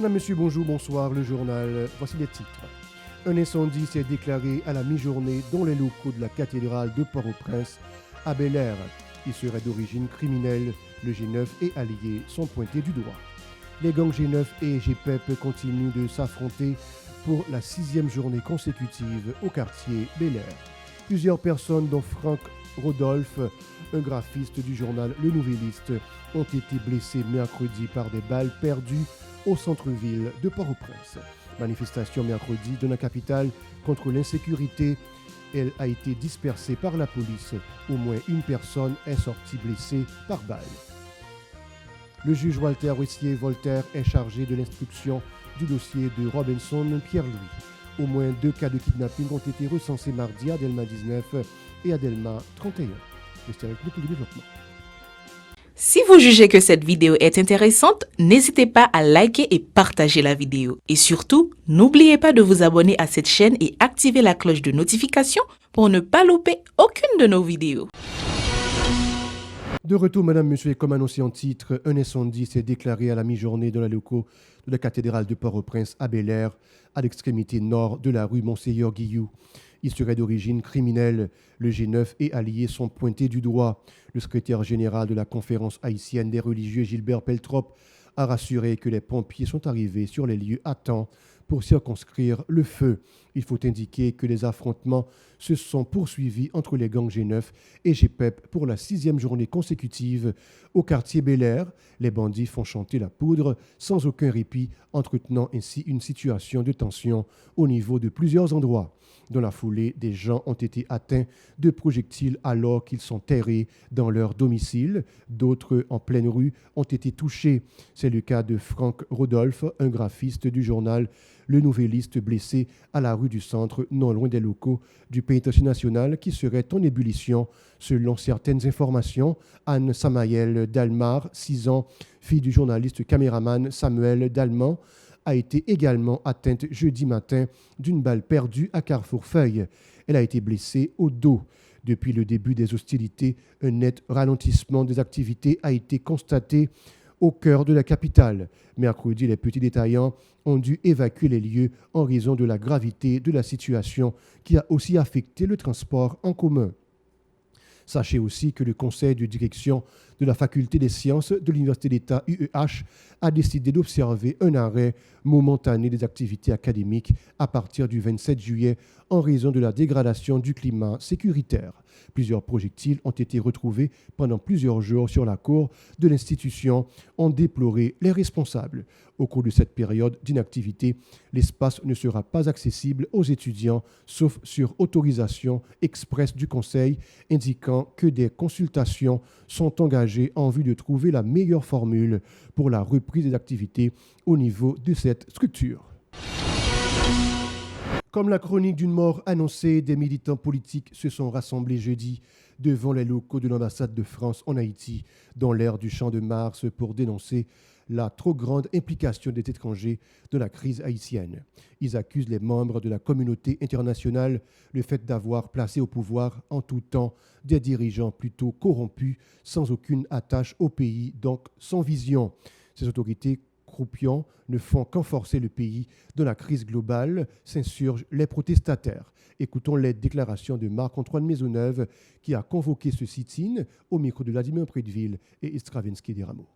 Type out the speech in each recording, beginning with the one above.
Madame, Monsieur, bonjour, bonsoir, le journal. Voici les titres. Un incendie s'est déclaré à la mi-journée dans les locaux de la cathédrale de Port-au-Prince à Bel-Air. Il serait d'origine criminelle. Le G9 et alliés sont pointés du doigt. Les gangs G9 et GPEP continuent de s'affronter pour la 6e journée consécutive au quartier Bel-Air. Plusieurs personnes, dont Franck Rodolphe, un graphiste du journal Le Nouvelliste, ont été blessées mercredi par des balles perdues au centre-ville de Port-au-Prince. Manifestation mercredi dans la capitale contre l'insécurité. Elle a été dispersée par la police. Au moins une personne est sortie blessée par balle. Le juge Walter Wessier-Voltaire est chargé de l'instruction du dossier de Robinson Pierre-Louis. Au moins 2 cas de kidnapping ont été recensés mardi à Delma 19 et à Delma 31. Restez avec nous pour le développement. Si vous jugez que cette vidéo est intéressante, n'hésitez pas à liker et partager la vidéo. Et surtout, n'oubliez pas de vous abonner à cette chaîne et activer la cloche de notification pour ne pas louper aucune de nos vidéos. De retour, Madame, Monsieur, et comme annoncé en titre, un incendie s'est déclaré à la mi-journée dans les locaux de la cathédrale de Port-au-Prince à Bel-Air, à l'extrémité nord de la rue Monseigneur Guilloux. Il serait d'origine criminelle. Le G9 et alliés sont pointés du doigt. Le secrétaire général de la Conférence haïtienne des religieux, Gilbert Peltrop, a rassuré que les pompiers sont arrivés sur les lieux à temps pour circonscrire le feu. Il faut indiquer que les affrontements se sont poursuivis entre les gangs G9 et GPEP pour la 6e journée consécutive au quartier Bel-Air. Les bandits font chanter la poudre sans aucun répit, entretenant ainsi une situation de tension au niveau de plusieurs endroits. Dans la foulée, des gens ont été atteints de projectiles alors qu'ils sont terrés dans leur domicile. D'autres, en pleine rue, ont été touchés. C'est le cas de Franck Rodolphe, un graphiste du journal Le Nouvelliste, blessé à la rue du Centre, non loin des locaux du pénitencier national, qui serait en ébullition. Selon certaines informations, Anne Samaël Dalmar, 6 ans, fille du journaliste caméraman Samuel Dalman, a été également atteinte jeudi matin d'une balle perdue à Carrefour-Feuille. Elle a été blessée au dos. Depuis le début des hostilités, un net ralentissement des activités a été constaté au cœur de la capitale. Mercredi, les petits détaillants ont dû évacuer les lieux en raison de la gravité de la situation qui a aussi affecté le transport en commun. Sachez aussi que le conseil de direction de la faculté des sciences de l'Université d'État UEH a décidé d'observer un arrêt momentané des activités académiques à partir du 27 juillet en raison de la dégradation du climat sécuritaire. Plusieurs projectiles ont été retrouvés pendant plusieurs jours sur la cour de l'institution, ont déploré les responsables. Au cours de cette période d'inactivité, l'espace ne sera pas accessible aux étudiants, sauf sur autorisation expresse du Conseil, indiquant que des consultations sont engagées en vue de trouver la meilleure formule pour la reprise des activités au niveau de cette structure. Comme la chronique d'une mort annoncée, des militants politiques se sont rassemblés jeudi devant les locaux de l'ambassade de France en Haïti, dans l'aire du Champ de Mars, pour dénoncer la trop grande implication des étrangers dans la crise haïtienne. Ils accusent les membres de la communauté internationale le fait d'avoir placé au pouvoir en tout temps des dirigeants plutôt corrompus, sans aucune attache au pays, donc sans vision. Ces autorités croupions ne font qu'enforcer le pays dans la crise globale, s'insurgent les protestataires. Écoutons les déclarations de Marc-Antoine Maisonneuve qui a convoqué ce sit-in au micro de Vladimir Prédeville et Stravinsky Deramo.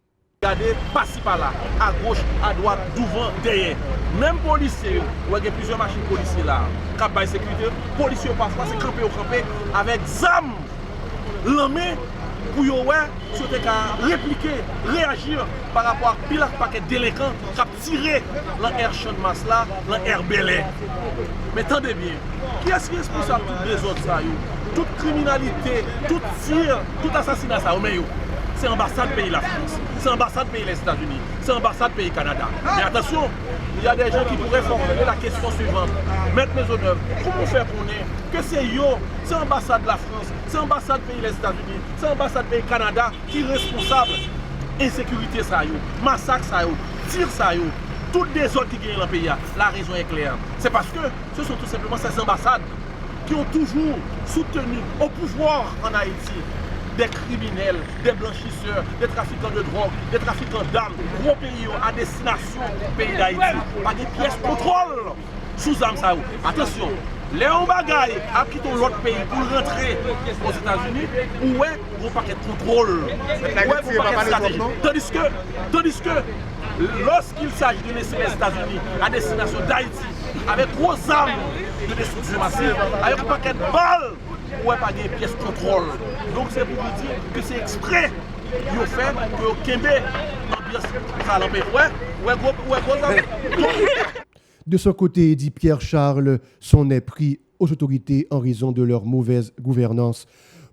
Regardez, pas-ci par-là, à gauche, à droite, devant, derrière. Même policiers, où il y a plusieurs machines policiers là, cap de sécurité, policiers parfois c'est campé avec ZAM, l'armée, pour surtout qu'à répliquer, réagir par rapport à pile paquet délinquants qui a tiré dans l'air Champ de Mars là, dans l'air Bel-Air. Mais attendez bien, qui est responsable de toutes les autres ça, toute criminalité, tout tir, tout assassinat ça, c'est l'ambassade pays la France, c'est l'ambassade pays les États-Unis, c'est l'ambassade pays Canada. Mais attention, il y a des gens qui pourraient formuler la question suivante. Maître Maisonneuve, comment faire connaître que c'est l'ambassade de la France, c'est l'ambassade pays les États-Unis, c'est l'ambassade pays Canada qui est responsable insécurité ça massacre ça tir ça toutes des autres qui gagnent dans le pays. La raison est claire. C'est parce que ce sont tout simplement ces ambassades qui ont toujours soutenu au pouvoir en Haïti des criminels, des blanchisseurs, des trafiquants de drogue, des trafiquants d'armes, gros pays à destination pays d'Haïti, pas des pièces contrôle sous armes ça. Attention, les bagailles à quitter l'autre pays pour rentrer aux États-Unis, où est gros paquet de contrôle, où est gros paquet de stratégie. Tandis que lorsqu'il s'agit de laisser les États-Unis à destination d'Haïti, avec gros armes de destruction massive, avec un paquet de balles, où est pas des pièces de contrôle. Donc c'est pour vous dire que c'est exprès qu'ils ont fait que Kembe l'ambiance ça l'empêche. Ouais, gros armes. De son côté, Eddy Pierre Charles s'en est pris aux autorités en raison de leur mauvaise gouvernance.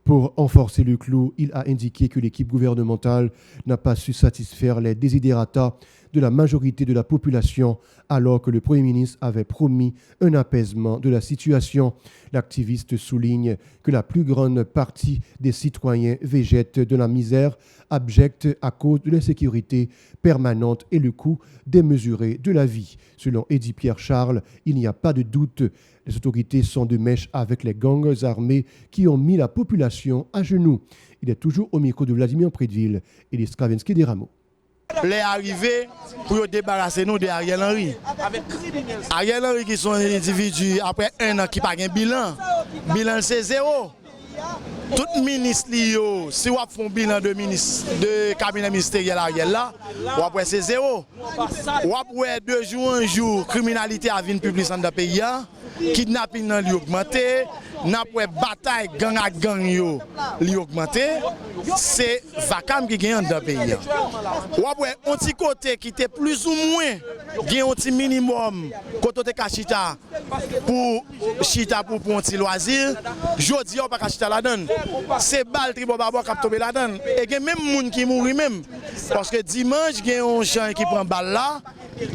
Pour enforcer le clou, il a indiqué que l'équipe gouvernementale n'a pas su satisfaire les desiderata de la majorité de la population, alors que le Premier ministre avait promis un apaisement de la situation. L'activiste souligne que la plus grande partie des citoyens végètent de la misère abjecte à cause de l'insécurité permanente et le coût démesuré de la vie. Selon Eddy Pierre Charles, il n'y a pas de doute, les autorités sont de mèche avec les gangs armés qui ont mis la population à genoux. Il est toujours au micro de Vladimir Prédville et de Stravinsky des Rameaux. Les arrivés pour débarrasser nous de Ariel Henry. Ariel Henry qui sont des individus après un an qui n'ont pas de bilan. Bilan c'est zéro. Tout ministre, si vous faites un bilan de cabinet ministériel Ariel là, ou après c'est zéro. Ou après 2 jours, 1 jour, criminalité a vu publique dans le pays, kidnapping a augmenté, après bataille gang à gang a augmenté, c'est vacam qui gagne dans le pays. Ou après un petit côté qui était plus ou moins, gagne un petit minimum, côté de chita pour chita pour un petit loisir, jodi on pas chita la donne. C'est balle tribo babo qui tomber la donne. Et il y a même des gens qui mourent même. Parce que dimanche, il y a un chien qui prend balle là.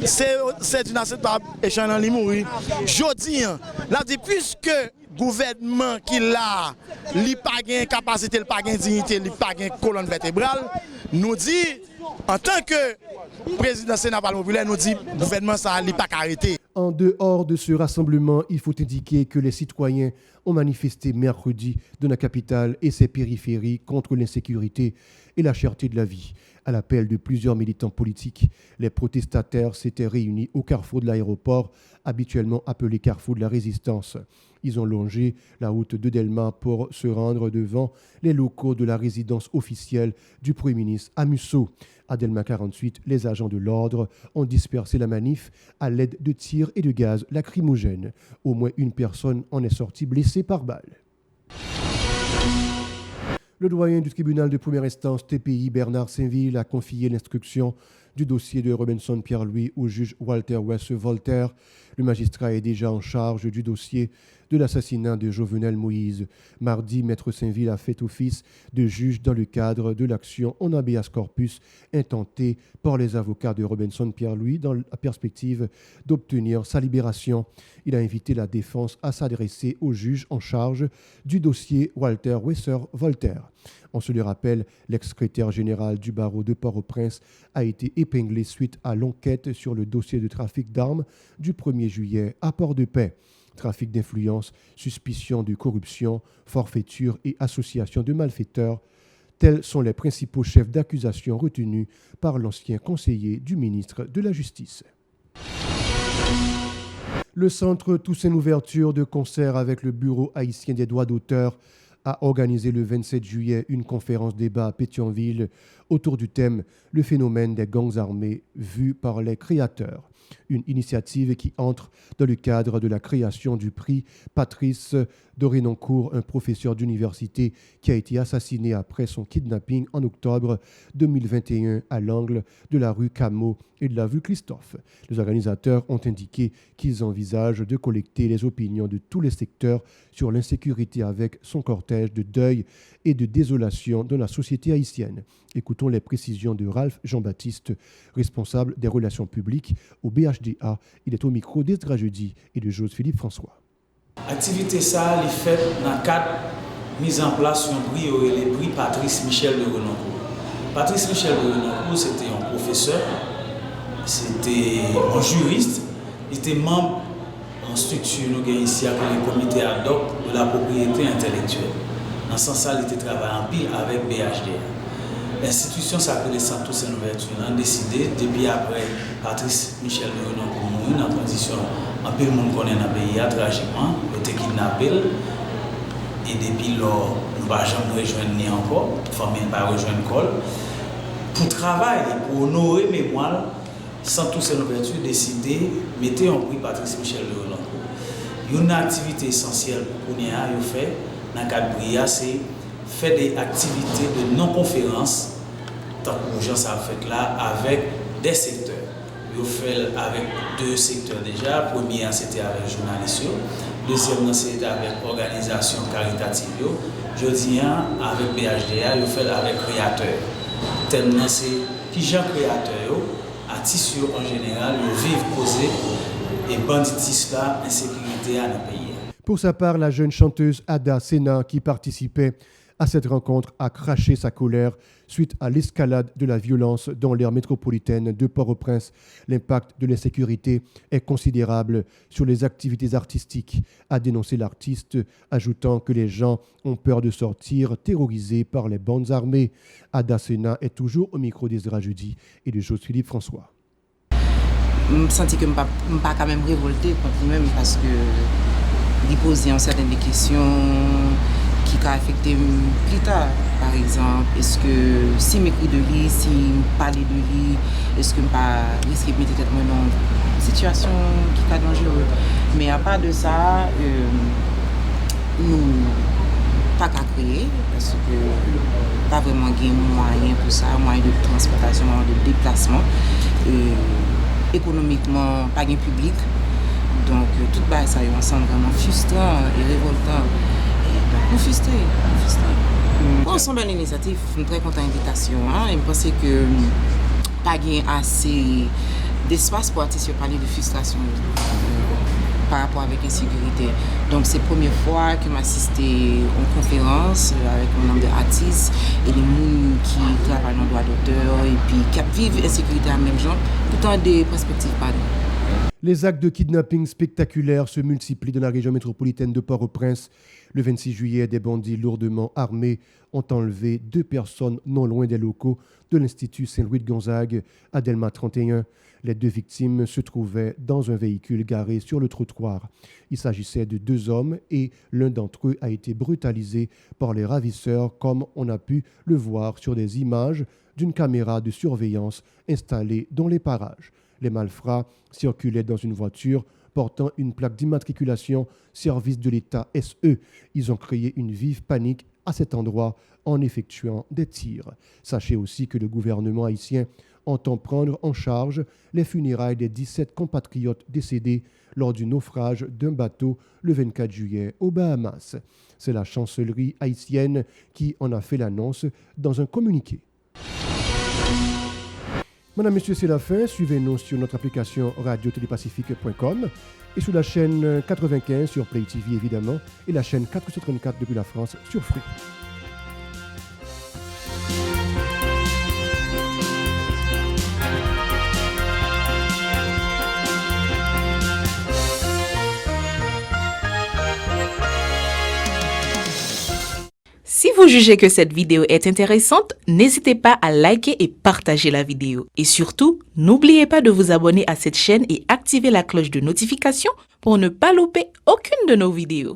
C'est une assiette par échange dans les mourir. Jodi, là dit puisque le gouvernement qui l'a, il n'a pas de capacité, il n'a pas de dignité, il n'a pas de colonne vertébrale, nous dit, en tant que président du Sénat populaire, nous dit le gouvernement ça n'a pas arrêté. En dehors de ce rassemblement, il faut indiquer que les citoyens ont manifesté mercredi dans la capitale et ses périphéries contre l'insécurité et la cherté de la vie. À l'appel de plusieurs militants politiques, les protestataires s'étaient réunis au carrefour de l'aéroport, habituellement appelé carrefour de la Résistance. Ils ont longé la route de Delma pour se rendre devant les locaux de la résidence officielle du Premier ministre à Musso. À Delma 48, les agents de l'ordre ont dispersé la manif à l'aide de tirs et de gaz lacrymogènes. Au moins une personne en est sortie blessée par balle. Le doyen du tribunal de première instance TPI, Bernard Saint-Ville, a confié l'instruction du dossier de Robinson Pierre-Louis au juge Walter Wesse Voltaire. Le magistrat est déjà en charge du dossier de l'assassinat de Jovenel Moïse. Mardi, Maître Saint-Ville a fait office de juge dans le cadre de l'action en habeas corpus intentée par les avocats de Robinson Pierre-Louis dans la perspective d'obtenir sa libération. Il a invité la défense à s'adresser au juge en charge du dossier Walter Wesse Voltaire. On se le rappelle, l'ex-secrétaire général du barreau de Port-au-Prince a été épinglé suite à l'enquête sur le dossier de trafic d'armes du 1er juillet à Port-de-Paix. Trafic d'influence, suspicion de corruption, forfaiture et association de malfaiteurs, tels sont les principaux chefs d'accusation retenus par l'ancien conseiller du ministre de la Justice. Le Centre Toussaint Louverture de concert avec le Bureau haïtien des droits d'auteur a organisé le 27 juillet une conférence-débat à Pétionville autour du thème « Le phénomène des gangs armés vu par les créateurs ». Une initiative qui entre dans le cadre de la création du prix Patrice Dorenoncourt, un professeur d'université qui a été assassiné après son kidnapping en octobre 2021 à l'angle de la rue Cameau et de la rue Christophe. Les organisateurs ont indiqué qu'ils envisagent de collecter les opinions de tous les secteurs sur l'insécurité avec son cortège de deuil et de désolation dans la société haïtienne. Écoutons les précisions de Ralph Jean-Baptiste, responsable des relations publiques au BHDA. Il est au micro d'Esdra Jeudi et de Jose-Philippe François. L'activité ça est faite dans le cadre mise en place d'un prix, le prix Patrice Michel de Renoncourt. Patrice Michel de Renoncourt, c'était un professeur, c'était un juriste, il était membre en structure nous ici avec le comité ad hoc de la propriété intellectuelle. Dans ce sens, il était travaillé en pile avec BHDA. L'institution s'appelait Santos Saint Louverture. On a décidé, depuis après Patrice Michel de Renoncourt mourir dans la condition, en pile monde connaît dans le pays tragiquement, il était kidnappé. Et depuis lors, nous ne pouvons jamais rejoindre ni encore, la famille ne va rejoindre l'école. Pour travailler, pour honorer mémoire, Santos Saint Louverture décidé de mettre en prix Patrice Michel de Renoncourt. Une activité essentielle pour nous a fait dans le cadre de BRIA, c'est faire des activités de non-conférence, tant que les gens ça fait là, avec des secteurs. Ils fait avec 2 secteurs déjà. Premier, c'était avec les journalistes. Deuxième, c'était avec l'organisation caritative. Je dis avec BHDA, ils fait avec les créateurs. Tellement c'est qui gens créateurs, artistes en général, ils vivent posés et banditisme là, insécurité à notre pays. Pour sa part, la jeune chanteuse Ada Sena, qui participait à cette rencontre, a craché sa colère suite à l'escalade de la violence dans l'aire métropolitaine de Port-au-Prince. L'impact de l'insécurité est considérable sur les activités artistiques, a dénoncé l'artiste, ajoutant que les gens ont peur de sortir terrorisés par les bandes armées. Ada Sena est toujours au micro d'Ezra Jeudi et de José-Philippe François. Je sens que je ne suis pas quand même révolté contre lui-même parce que il pose certaines questions qui ont affecté plus tard. Par exemple, est-ce que si je m'écris de lui, si je parle de lui, est-ce que je ne pas risquer de mettre dans une situation qui est dangereuse. Mais à part de ça, nous pas qu'à créer parce que pas vraiment de moyens pour ça, moyens de transportation, de déplacement. Économiquement, pas de public. Donc, tout ça est ensemble vraiment frustrant et révoltant. Et nous frustrés. Bon, c'est une bonne initiative. Je suis très content de l'invitation. Et je pense que pas assez d'espace pour artistes parler de frustration par rapport avec l'insécurité. Donc, c'est la première fois que je m'assiste en conférence avec un nombre d'artistes et les gens qui travaillent dans le droit d'auteur et puis qui vivent l'insécurité à même genre, tout en des perspectives. Les actes de kidnapping spectaculaires se multiplient dans la région métropolitaine de Port-au-Prince. Le 26 juillet, des bandits lourdement armés ont enlevé 2 personnes non loin des locaux de l'Institut Saint-Louis de Gonzague à Delma 31. Les 2 victimes se trouvaient dans un véhicule garé sur le trottoir. Il s'agissait de 2 hommes et l'un d'entre eux a été brutalisé par les ravisseurs, comme on a pu le voir sur des images d'une caméra de surveillance installée dans les parages. Les malfrats circulaient dans une voiture portant une plaque d'immatriculation Service de l'État SE. Ils ont créé une vive panique à cet endroit en effectuant des tirs. Sachez aussi que le gouvernement haïtien entend prendre en charge les funérailles des 17 compatriotes décédés lors du naufrage d'un bateau le 24 juillet aux Bahamas. C'est la chancellerie haïtienne qui en a fait l'annonce dans un communiqué. Madame, Messieurs, c'est la fin. Suivez-nous sur notre application radio-télépacifique.com et sur la chaîne 95 sur Play TV, évidemment, et la chaîne 434 depuis la France sur Free. Si vous jugez que cette vidéo est intéressante, n'hésitez pas à liker et partager la vidéo. Et surtout, n'oubliez pas de vous abonner à cette chaîne et activer la cloche de notification pour ne pas louper aucune de nos vidéos.